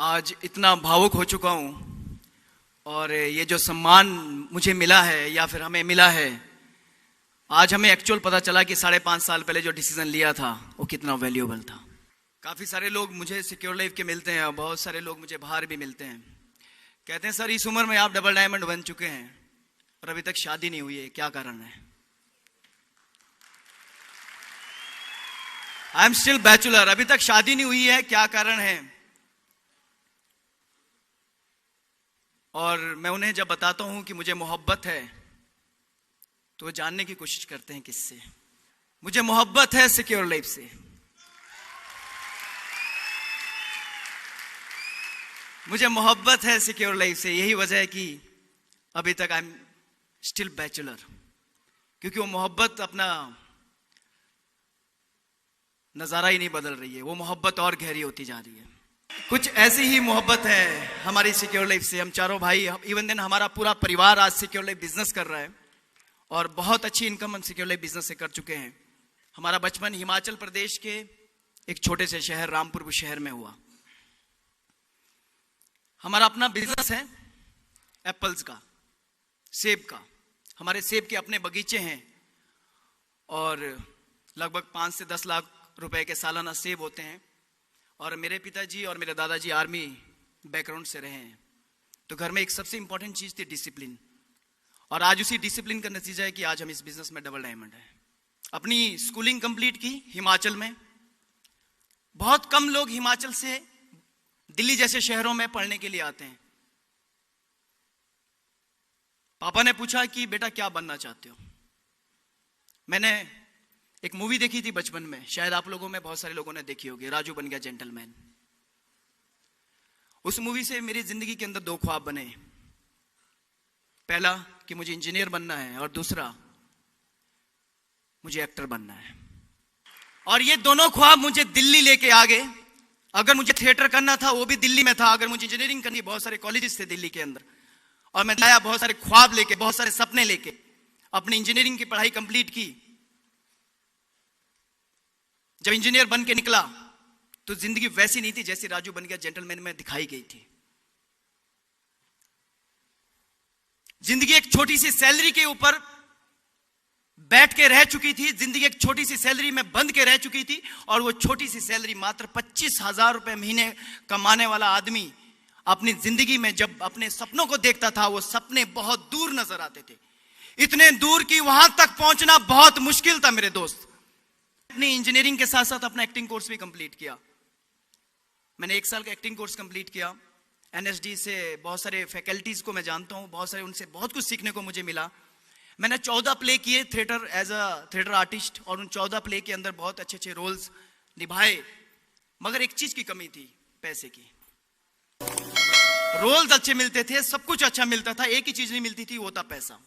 आज इतना भावुक हो चुका हूँ और ये जो सम्मान मुझे मिला है या फिर हमें मिला है, आज हमें एक्चुअल पता चला कि 5.5 साल पहले जो डिसीजन लिया था वो कितना वैल्यूएबल था। काफ़ी सारे लोग मुझे सिक्योर लाइफ के मिलते हैं और बहुत सारे लोग मुझे बाहर भी मिलते हैं, कहते हैं सर इस उम्र में आप डबल डायमंड बन चुके हैं और अभी तक शादी नहीं हुई है, क्या कारण है? आई एम स्टिल बैचलर, अभी तक शादी नहीं हुई है, क्या कारण है? और मैं उन्हें जब बताता हूं कि मुझे मोहब्बत है तो वो जानने की कोशिश करते हैं किससे। मुझे मोहब्बत है सिक्योर लाइफ से। मुझे मोहब्बत है सिक्योर लाइफ से। यही वजह है कि अभी तक आई एम स्टिल बैचलर, क्योंकि वो मोहब्बत अपना नजारा ही नहीं बदल रही है, वो मोहब्बत और गहरी होती जा रही है। कुछ ऐसी ही मोहब्बत है हमारी सिक्योर लाइफ से। हम चारों भाई, इवन देन हमारा पूरा परिवार आज सिक्योर लाइफ बिजनेस कर रहा है और बहुत अच्छी इनकम हम सिक्योर लाइफ बिजनेस से कर चुके हैं। हमारा बचपन हिमाचल प्रदेश के एक छोटे से शहर रामपुर शहर में हुआ। हमारा अपना बिजनेस है एप्पल्स का, सेब का। हमारे सेब के अपने बगीचे हैं और लगभग 5 से 10 लाख रुपए के सालाना सेब होते हैं। और मेरे पिताजी और मेरे दादाजी आर्मी बैकग्राउंड से रहे हैं, तो घर में एक सबसे इंपॉर्टेंट चीज थी डिसिप्लिन। और आज उसी डिसिप्लिन का नतीजा है कि आज हम इस बिजनेस में डबल डायमंड है। अपनी स्कूलिंग कंप्लीट की हिमाचल में। बहुत कम लोग हिमाचल से दिल्ली जैसे शहरों में पढ़ने के लिए आते हैं। पापा ने पूछा कि बेटा क्या बनना चाहते हो? मैंने एक मूवी देखी थी बचपन में, शायद आप लोगों में बहुत सारे लोगों ने देखी होगी, राजू बन गया जेंटलमैन। उस मूवी से मेरी जिंदगी के अंदर 2 ख्वाब बने। पहला कि मुझे इंजीनियर बनना है और दूसरा मुझे एक्टर बनना है। और ये दोनों ख्वाब मुझे दिल्ली लेके आ गए। अगर मुझे थिएटर करना था वो भी दिल्ली में था, अगर मुझे इंजीनियरिंग करनी, बहुत सारे कॉलेजेस थे दिल्ली के अंदर। और मैं आया बहुत सारे ख्वाब लेके, बहुत सारे सपने लेके, अपनी इंजीनियरिंग की पढ़ाई कंप्लीट की। जब इंजीनियर बन के निकला तो जिंदगी वैसी नहीं थी जैसी राजू बन गया जेंटलमैन में दिखाई गई थी। जिंदगी एक छोटी सी सैलरी के ऊपर बैठ के रह चुकी थी। जिंदगी एक छोटी सी सैलरी में बंद के रह चुकी थी और वो छोटी सी सैलरी मात्र 25,000 रुपए महीने कमाने वाला आदमी अपनी जिंदगी में जब अपने सपनों को देखता था, वो सपने बहुत दूर नजर आते थे। इतने दूर कि वहां तक पहुंचना बहुत मुश्किल था मेरे दोस्त। अपनी इंजीनियरिंग के साथ साथ अपना एक्टिंग कोर्स भी कंप्लीट किया। मैंने 1 साल का एक्टिंग कोर्स कंप्लीट किया। एनएसडी से बहुत सारे फैकल्टीज को मैं जानता हूं, बहुत सारे उनसे बहुत कुछ सीखने को मुझे मिला। मैंने 14 प्ले किए theatre as a theatre artist और उन 14 प्ले के अंदर बहुत अच्छे अच्छे रोल्स निभाए। मगर एक चीज की कमी थी, पैसे की। रोल्स अच्छे मिलते थे, सब कुछ अच्छा मिलता था, एक ही चीज नहीं मिलती थी, वो था पैसा।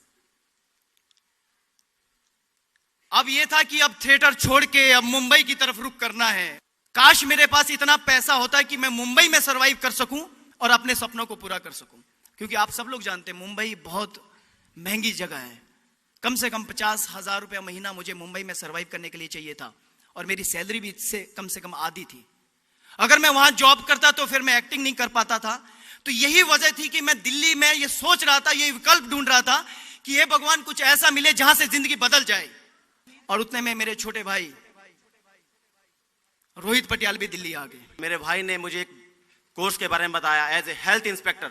अब ये था कि अब थिएटर छोड़ के अब मुंबई की तरफ रुख करना है। काश मेरे पास इतना पैसा होता कि मैं मुंबई में सरवाइव कर सकूं और अपने सपनों को पूरा कर सकूं। क्योंकि आप सब लोग जानते हैं मुंबई बहुत महंगी जगह है। कम से कम 50,000 रुपया महीना मुझे मुंबई में सरवाइव करने के लिए चाहिए था और मेरी सैलरी भी इससे कम से कम आधी थी। अगर मैं वहां जॉब करता तो फिर मैं एक्टिंग नहीं कर पाता था। तो यही वजह थी कि मैं दिल्ली में ये सोच रहा था, ये विकल्प ढूंढ रहा था कि हे भगवान कुछ ऐसा मिले जहां से जिंदगी बदल जाए। और उतने में मेरे छोटे भाई रोहित पटियाल भी दिल्ली आ गए। मेरे भाई ने मुझे एक कोर्स के बारे में बताया as a health inspector.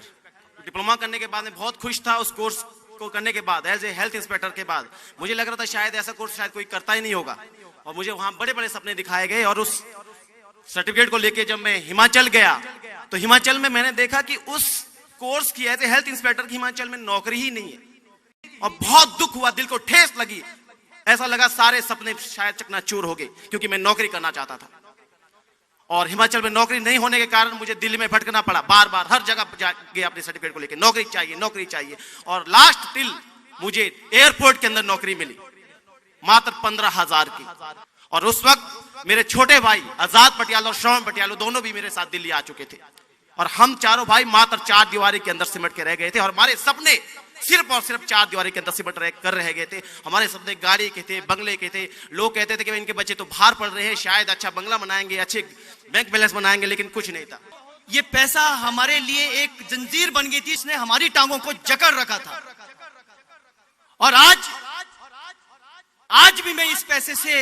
Diploma करने के बाद मैं बहुत खुश था। उस कोर्स को करने के बाद एज ए हेल्थ इंस्पेक्टर के बाद मुझे लग रहा था शायद ऐसा कोर्स शायद कोई करता ही नहीं होगा। और मुझे वहां बड़े बड़े सपने दिखाए गए। और उस सर्टिफिकेट को लेके जब मैं हिमाचल गया तो हिमाचल में मैंने देखा कि उस कोर्स की एज ए हेल्थ इंस्पेक्टर की हिमाचल में नौकरी ही नहीं है। और बहुत दुख हुआ, दिल को ठेस लगी। ऐसा लगा सारे सपने शायद चकनाचूर हो गए, क्योंकि मैं नौकरी करना चाहता था। और हिमाचल में नौकरी नहीं होने के कारण मुझे दिल्ली में भटकना पड़ा। बार बार हर जगह गया अपने सर्टिफिकेट को लेकर, नौकरी चाहिए नौकरी चाहिए। और लास्ट टिल मुझे एयरपोर्ट के अंदर नौकरी मिली, मात्र 15,000 की। और उस वक्त मेरे छोटे भाई आजाद पटियाल और श्रवण पटियाल दोनों भी मेरे साथ दिल्ली आ चुके थे। और हम चारों भाई मात्र 4 दीवारी के अंदर सिमट के रह गए थे। और हमारे सपने सिर्फ और सिर्फ 4 दीवारी के अंदर सिमट कर रह गए थे। हमारे सपने गाड़ी के थे, बंगले के थे। लोग कहते थे कि इनके बच्चे तो बाहर पढ़ रहे हैं, शायद अच्छा बंगला बनाएंगे, अच्छे बैंक बैलेंस बनाएंगे, लेकिन कुछ नहीं था। ये पैसा हमारे लिए एक जंजीर बन गई थी, इसने हमारी टांगों को जकड़ रखा था। और आज भी मैं इस पैसे से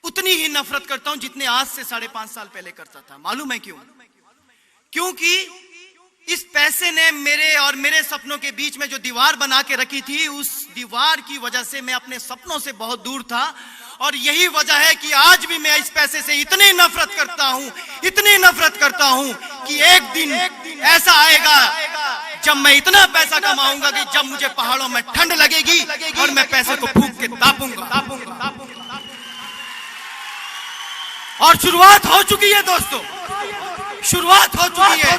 उतनी ही नफरत करता हूं जितने आज से 5.5 साल पहले करता था। मालूम है क्यों? क्योंकि इस पैसे ने मेरे और मेरे सपनों के बीच में जो दीवार बना के रखी थी, उस दीवार की वजह से मैं अपने सपनों से बहुत दूर था। और यही वजह है कि आज भी मैं इस पैसे से इतनी नफरत करता हूं कि एक दिन ऐसा आएगा जब मैं इतना पैसा कमाऊंगा कि जब मुझे पहाड़ों में ठंड लगेगी और मैं पैसे को फूंक के दापूंगा। और शुरुआत हो चुकी है दोस्तों, शुरुआत हो चुकी है।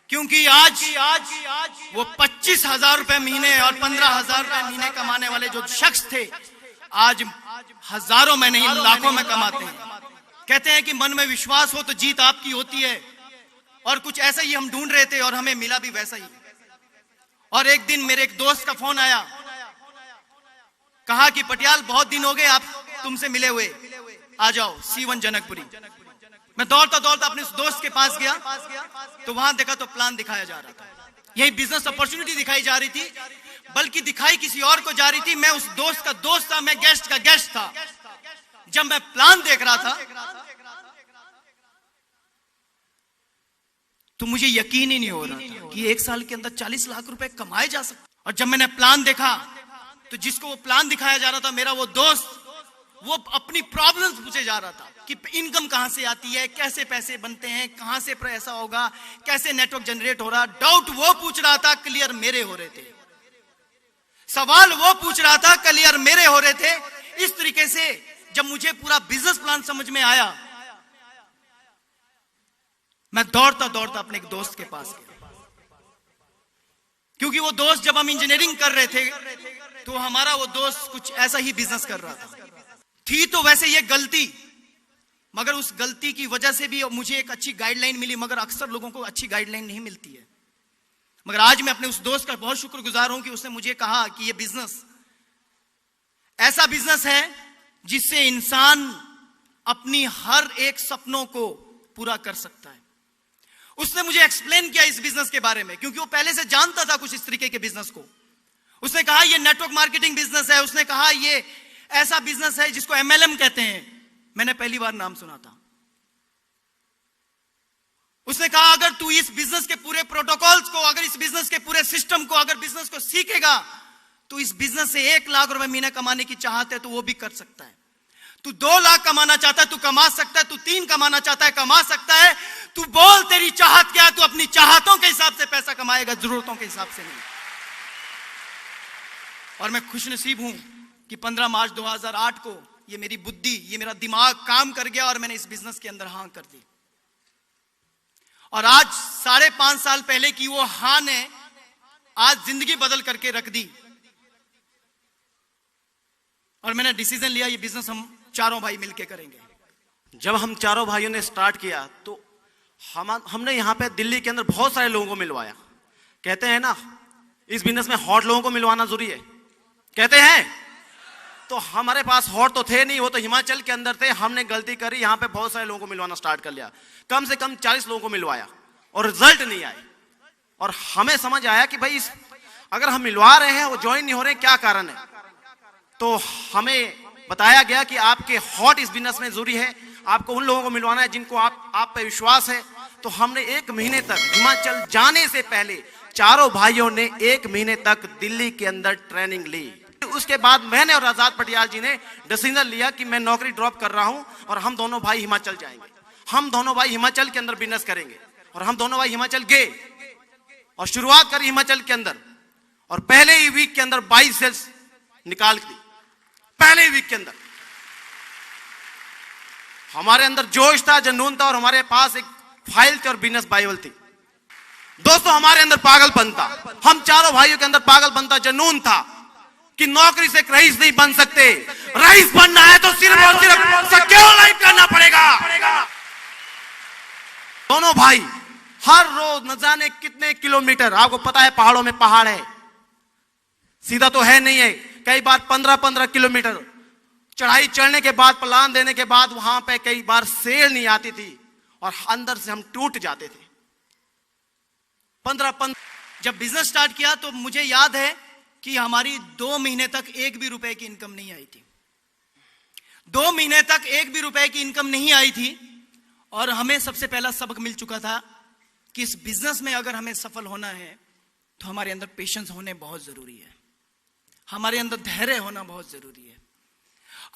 क्योंकि आज वो 25,000 रुपए महीने और 15,000 रुपए महीने कमाने वाले जो शख्स थे, आज हजारों में नहीं लाखों में कमाते हैं। कहते हैं कि मन में विश्वास हो तो जीत आपकी होती है, और कुछ ऐसा ही हम ढूंढ रहे थे और हमें मिला भी वैसा ही। और एक दिन मेरे एक दोस्त का फोन आया, कहा कि पटियाल बहुत दिन हो गए आप तुमसे मिले हुए, आ जाओ C1 जनकपुरी। मैं दौड़ता अपने उस दोस्त के पास गया तो वहां देखा तो प्लान दिखाया जा रहा था, यही बिजनेस अपॉर्चुनिटी दिखाई जा रही थी, बल्कि दिखाई किसी और को जा रही थी। मैं उस दोस्त का दोस्त था, मैं गेस्ट का गेस्ट था। जब मैं प्लान देख रहा था तो मुझे यकीन ही नहीं हो रहा था कि 1 साल के अंदर 40 लाख रुपए कमाए जा सकते। और जब मैंने प्लान देखा तो जिसको वो प्लान दिखाया जा रहा था, मेरा वो दोस्त, वो अपनी प्रॉब्लम्स पूछे जा रहा था कि इनकम कहां से आती है, कैसे पैसे बनते हैं, कहां से ऐसा होगा, कैसे नेटवर्क जनरेट हो रहा। डाउट वो पूछ रहा था, क्लियर मेरे हो रहे थे। सवाल वो पूछ रहा था, क्लियर मेरे हो रहे थे। इस तरीके से जब मुझे पूरा बिजनेस प्लान समझ में आया, मैं दौड़ता अपने एक दोस्त के पास गया, क्योंकि वो दोस्त, जब हम इंजीनियरिंग कर रहे थे तो हमारा वो दोस्त कुछ ऐसा ही बिजनेस कर रहा था। थी तो वैसे ये गलती, मगर उस गलती की वजह से भी मुझे एक अच्छी गाइडलाइन मिली, मगर अक्सर लोगों को अच्छी गाइडलाइन नहीं मिलती है। मगर आज मैं अपने उस दोस्त का बहुत शुक्रगुजार हूं कि उसने मुझे कहा कि ये बिजनेस ऐसा बिजनेस है जिससे इंसान अपनी हर एक सपनों को पूरा कर सकता है। उसने मुझे एक्सप्लेन किया इस बिजनेस के बारे में, क्योंकि वो पहले से जानता था कुछ इस तरीके के बिजनेस को। उसने कहा ये नेटवर्क मार्केटिंग बिजनेस है, उसने कहा ये ऐसा बिजनेस है जिसको MLM कहते हैं, मैंने पहली बार नाम सुना था। उसने कहा अगर तू इस बिजनेस के पूरे प्रोटोकॉल्स को, अगर इस बिजनेस के पूरे सिस्टम को, अगर बिजनेस को सीखेगा तो इस बिजनेस से 1 लाख रुपए महीने कमाने की चाहत है तो वो भी कर सकता है। तू 2 लाख कमाना चाहता है, तू कमा सकता है। तू 3 कमाना चाहता है, कमा सकता है। तू बोल तेरी चाहत क्या है, तू अपनी चाहतों के हिसाब से पैसा कमाएगा, जरूरतों के हिसाब से नहीं। और मैं खुशनसीब हूं कि 15 मार्च 2008 को ये मेरी बुद्धि, ये मेरा दिमाग काम कर गया और मैंने इस बिजनेस के अंदर हां कर दी। और आज 5.5 साल पहले की वो हां ने आज जिंदगी बदल करके रख दी। और मैंने डिसीजन लिया ये बिजनेस हम चारों भाई मिलके करेंगे। जब हम चारों भाइयों ने स्टार्ट किया तो हमने यहाँ पे दिल्ली के अंदर बहुत सारे लोगों को मिलवाया। कहते हैं ना इस बिजनेस में हॉट लोगों को मिलवाना जरूरी है, कहते हैं। तो हमारे पास हॉट तो थे नहीं, वो तो हिमाचल के अंदर थे। हमने गलती करी, यहाँ पे बहुत सारे लोगों को मिलवाना स्टार्ट कर लिया। कम से कम 40 लोगों को मिलवाया और रिजल्ट नहीं आए। और हमें समझ आया कि भाई अगर हम मिलवा रहे हैं वो ज्वाइन नहीं हो रहे, क्या कारण है। तो हमें बताया गया कि आपके हॉट इस बिजनेस में जरूरी है, आपको उन लोगों को मिलवाना है जिनको आप पे विश्वास है। तो हमने 1 महीने तक, हिमाचल जाने से पहले चारों भाइयों ने 1 महीने तक दिल्ली के अंदर ट्रेनिंग ली। उसके बाद मैंने और आजाद पटियाल जी ने डिसीजन लिया कि मैं नौकरी ड्रॉप कर रहा हूं और हम दोनों भाई हिमाचल जाएंगे। हम दोनों भाई हिमाचल के अंदर बिजनेस करेंगे। और हम दोनों भाई हिमाचल गए और शुरुआत करी हिमाचल के अंदर। और पहले ही वीक के अंदर 22 सेल्स निकाल दी। पहले ही वीक के अंदर हमारे अंदर जोश था, जुनून था, और हमारे पास एक फाइल थी और बिजनेस बाइबल थी। दोस्तों हमारे अंदर पागलपन था, हम चारों भाइयों के अंदर पागलपन था, जुनून था कि नौकरी से एक रईस नहीं बन सकते। रईस बनना है तो सिर्फ और सिर्फ सिक्योर लाइफ करना पड़ेगा। दोनों भाई हर रोज न जाने कितने किलोमीटर, आपको पता है पहाड़ों में पहाड़ है, सीधा तो है नहीं है, कई बार 15-15 किलोमीटर चढ़ाई चढ़ने के बाद, प्लान देने के बाद वहां पे कई बार सेल नहीं आती थी और अंदर से हम टूट जाते थे। 15 जब बिजनेस स्टार्ट किया तो मुझे याद है कि हमारी 2 महीने तक 1 भी रुपए की इनकम नहीं आई थी। 2 महीने तक 1 भी रुपए की इनकम नहीं आई थी और हमें सबसे पहला सबक मिल चुका था कि इस बिजनेस में अगर हमें सफल होना है तो हमारे अंदर पेशेंस होने बहुत जरूरी है, हमारे अंदर धैर्य होना बहुत जरूरी है।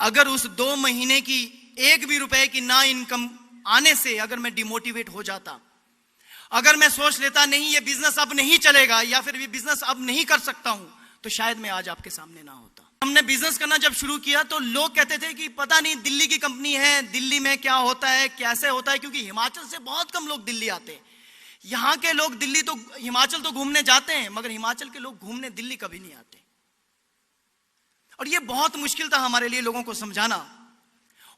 अगर उस 2 महीने की 1 भी रुपए की ना इनकम आने से अगर मैं डिमोटिवेट हो जाता, अगर मैं सोच लेता नहीं ये बिजनेस अब नहीं चलेगा या फिर ये बिजनेस अब नहीं कर सकता हूं, तो शायद मैं आज आपके सामने ना होता। हमने बिजनेस करना जब शुरू किया तो लोग कहते थे कि पता नहीं दिल्ली की कंपनी है, दिल्ली में क्या होता है, कैसे होता है, क्योंकि हिमाचल से बहुत कम लोग दिल्ली आते हैं। यहां के लोग दिल्ली तो, हिमाचल तो घूमने जाते हैं, मगर हिमाचल के लोग घूमने दिल्ली कभी नहीं आते। और ये बहुत मुश्किल था हमारे लिए लोगों को समझाना।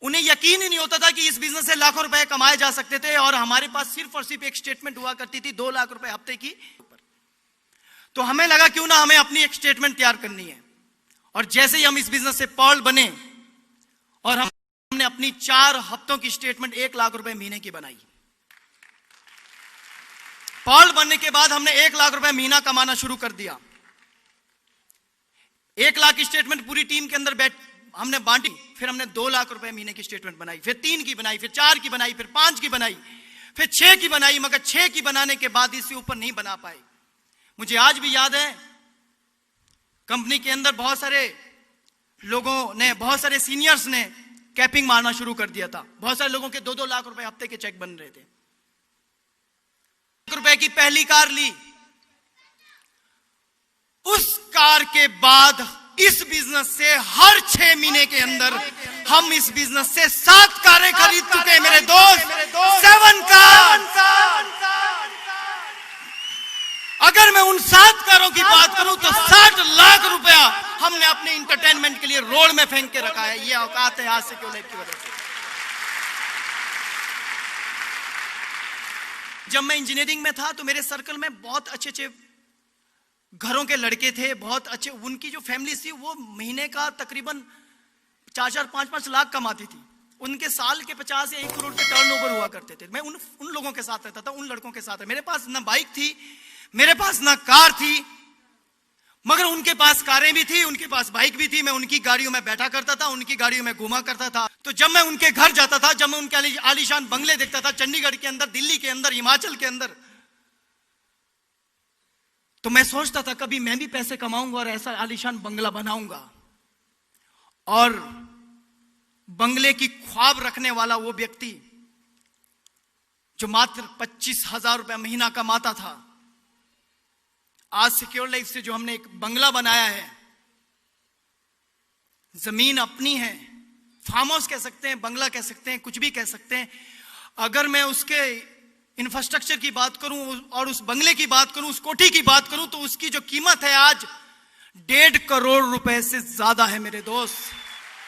उन्हें यकीन ही नहीं होता था कि इस बिजनेस से लाखों रुपए कमाए जा सकते थे और हमारे पास सिर्फ और सिर्फ एक स्टेटमेंट हुआ करती थी 2 लाख रुपए हफ्ते की। तो हमें लगा क्यों ना हमें अपनी एक स्टेटमेंट तैयार करनी है। और जैसे ही हम इस बिजनेस से पर्ल बने और हमने अपनी 4 हफ्तों की स्टेटमेंट 1 लाख रुपए महीने की बनाई। पर्ल बनने के बाद हमने 1 लाख रुपए महीना कमाना शुरू कर दिया। 1 लाख की स्टेटमेंट पूरी टीम के अंदर हमने बांटी। फिर हमने 2 लाख रुपए महीने की स्टेटमेंट बनाई, फिर 3 की बनाई, फिर 4 की बनाई, फिर 5 की बनाई, फिर 6 की बनाई। मगर 6 की बनाने के बाद इससे ऊपर नहीं बना पाए। मुझे आज भी याद है कंपनी के अंदर बहुत सारे लोगों ने, बहुत सारे सीनियर्स ने कैपिंग मारना शुरू कर दिया था। बहुत सारे लोगों के 2-2 लाख रुपए हफ्ते के चेक बन रहे थे। रुपए की पहली कार ली। उस कार के बाद इस बिजनेस से हर 6 महीने के अंदर हम इस बिजनेस से 7 कारें खरीद चुके हैं मेरे दोस्त। 7 कार। अगर मैं उन 7 कारों की बात करूं तो 60 लाख रुपया हमने अपने इंटरटेनमेंट के लिए रोड में फेंक के रखा है। ये औकात है आज सिक्योर लाइफ की वजह से। जब मैं इंजीनियरिंग में था तो मेरे सर्कल में बहुत अच्छे घरों के लड़के थे, बहुत अच्छे। उनकी जो फैमिली थी वो महीने का तकरीबन 4-4, 5-5 लाख कमाती थी। उनके साल के 50 या 1 करोड़ के टर्नओवर हुआ करते थे। मैं उन लोगों के साथ रहता था, उन लड़कों के साथ। मेरे पास ना बाइक थी, मेरे पास ना कार थी, मगर उनके पास कारें भी थी, उनके पास बाइक भी थी। मैं उनकी गाड़ियों में बैठा करता था, उनकी गाड़ियों में घुमा करता था। तो जब मैं उनके घर जाता था, जब मैं उनके आलीशान बंगले देखता था, चंडीगढ़ के अंदर, दिल्ली के अंदर, हिमाचल के अंदर, तो मैं सोचता था कभी मैं भी पैसे कमाऊंगा और ऐसा आलीशान बंगला बनाऊंगा। और बंगले की ख्वाब रखने वाला वो व्यक्ति जो मात्र 25,000 रुपए महीना कमाता था, आज सिक्योर लाइफ से जो हमने एक बंगला बनाया है, जमीन अपनी है, फार्म हाउस कह सकते हैं, बंगला कह सकते हैं, कुछ भी कह सकते हैं। अगर मैं उसके इंफ्रास्ट्रक्चर की बात करूं और उस बंगले की बात करूं, उस कोठी की बात करूं, तो उसकी जो कीमत है आज 1.5 करोड़ रुपए से ज्यादा है मेरे दोस्त।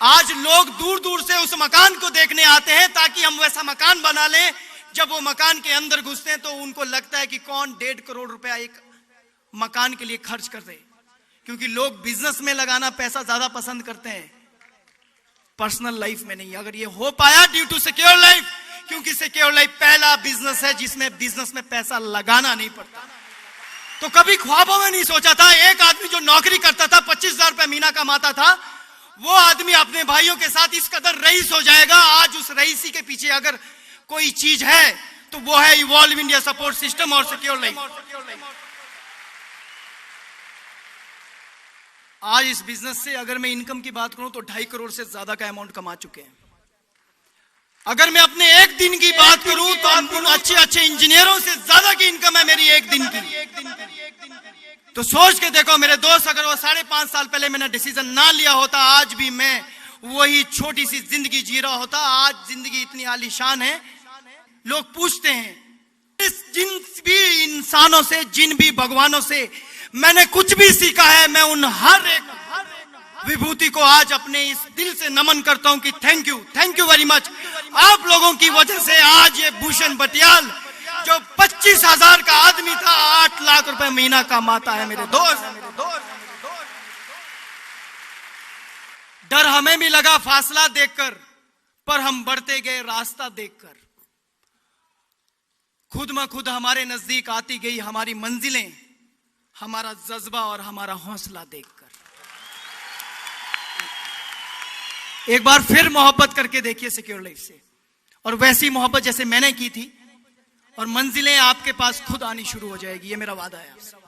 आज लोग दूर दूर से उस मकान को देखने आते हैं ताकि हम वैसा मकान बना लें। जब वो मकान के अंदर घुसते हैं तो उनको लगता है कि कौन 1.5 करोड़ रुपया एक मकान के लिए खर्च कर दे, क्योंकि लोग बिजनेस में लगाना पैसा ज्यादा पसंद करते हैं, पर्सनल लाइफ में नहीं। अगर ये हो पाया ड्यू टू सिक्योर लाइफ, क्योंकि सिक्योर लाइफ पहला बिजनेस है जिसमें बिजनेस में पैसा लगाना नहीं पड़ता। तो कभी ख्वाबों में नहीं सोचा था एक आदमी जो नौकरी करता था, 25,000 रुपए महीना कमाता था, वो आदमी अपने भाइयों के साथ इस कदर रईस हो जाएगा। आज उस रईसी के पीछे अगर कोई चीज है तो वो है इवॉल्व इंडिया सपोर्ट सिस्टम और सिक्योर लाइफ। आज इस बिजनेस से अगर मैं इनकम की बात करूं तो 2.5 करोड़ से ज्यादा का अमाउंट कमा चुके हैं। अगर मैं अपने एक दिन की बात करूं तो उन अच्छे इंजीनियरों से ज्यादा की इनकम है मेरी एक दिन की। तो सोच के देखो मेरे दोस्त, अगर वो 5.5 साल पहले मैंने डिसीजन ना लिया होता, आज भी मैं वही छोटी सी जिंदगी जी रहा होता। आज जिंदगी इतनी आलीशान है, लोग पूछते हैं जिन भी इंसानों से, जिन भी भगवानों से मैंने कुछ भी सीखा है, मैं उन हर एक विभूति को आज अपने इस दिल से नमन करता हूं कि थैंक यू वेरी मच। आप लोगों की वजह से आज ये भूषण बटियाल जो 25,000 का आदमी था 8 लाख रुपए महीना कमाता है मेरे दोस्त। डर हमें भी लगा फासला देखकर, पर हम बढ़ते गए रास्ता देखकर। खुद म खुद हमारे नजदीक आती गई हमारी मंजिलें, हमारा जज्बा और हमारा हौसला देखकर। एक बार फिर मोहब्बत करके देखिए सिक्योर लाइफ से, और वैसी मोहब्बत जैसे मैंने की थी, और मंजिलें आपके पास खुद आनी शुरू हो जाएगी। ये मेरा वादा है आपसे।